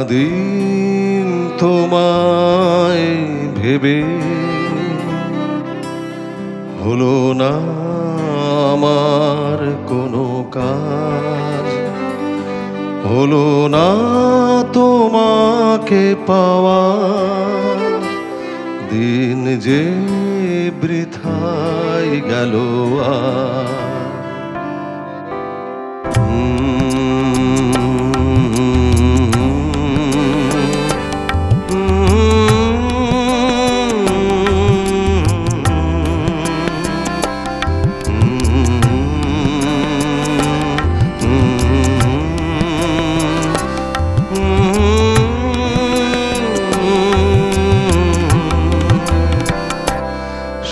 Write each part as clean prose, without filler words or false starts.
সারাদিন তোমায় ভেবে হলো না আমার কোনো কাজ, হলো না তোমাকে পাওয়া, দিন যে বৃথাই গেল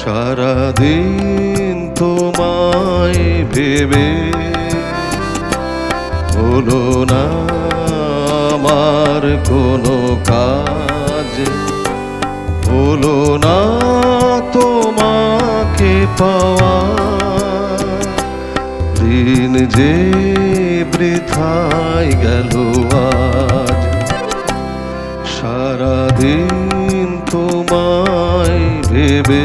সারাদিন তোমায় ভেবে হলো না আমার কোনো কাজ, হলো না তোমাকে পাওয়া, দিন যে বৃথাই গেল আজ। সারাদিন তোমায় ভেবে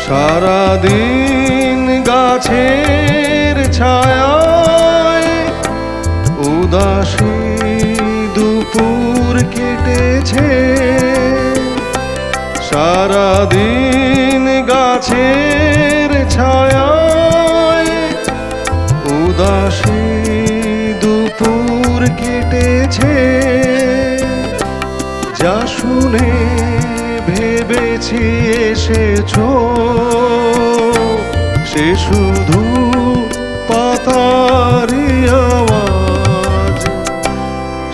সারাদিন গাছের ছায়ায় উদাসী দুপুর কেটেছে, সারাদিন গাছের ছায়ায় উদাসী দুপুর কেটেছে, যা শুনে ভেবেছি এসেছো সে শুধু পাতারি আওয়াজ।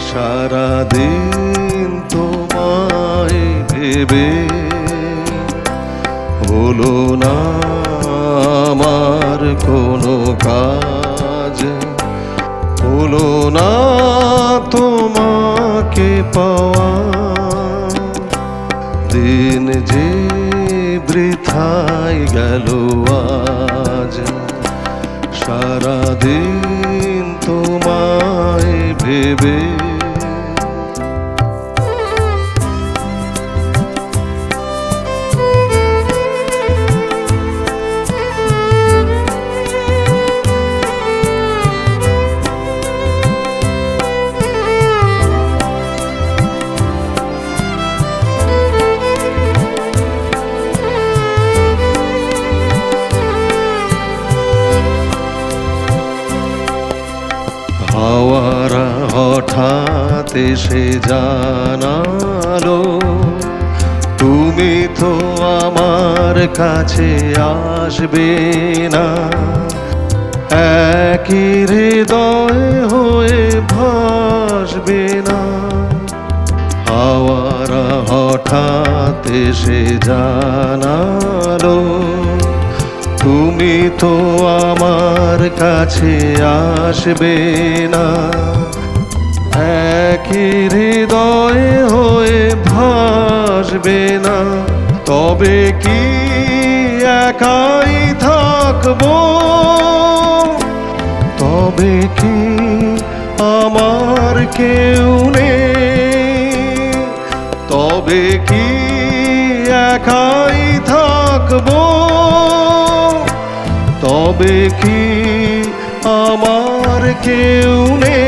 সারাদিন তোমায় ভেবে হলো না আমার কোনো কাজ, হলো না তোমাকে পাওয়া, দিন যে বৃথাই গেল আজ। সারাদিন তোমায় ভেবে হাওয়ারা হঠাৎ এসে জানালো তুমি তো আমার কাছে আসবে না, একই হৃদয় হয়ে ভাসবে না। হাওয়ারা হঠাৎ এসে জানালো তুমি তো আমার কাছে আসবে না, একই হৃদয় হয়ে ভাসবে না। তবে কি একাই থাকবো, তবে কি আমার কেউ নেই, তবে কি একাই থাকবো, তবে কি আমার কেউ নেই।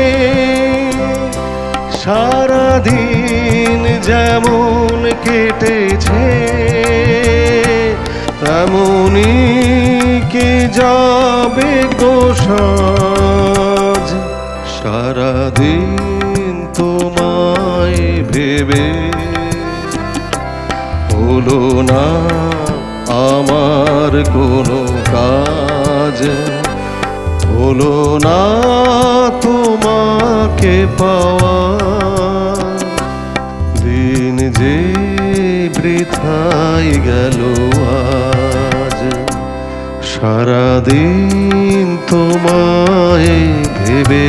সারাদিন যেমন কেটেছে তেমনি কি যাবে গো সাজ। সারাদিন তোমায় ভেবে হলো না আমার কোনো কাজ, হলো না তোমাকে পাওয়া, দিন যে বৃথা সারাদিন তোমায় ভেবে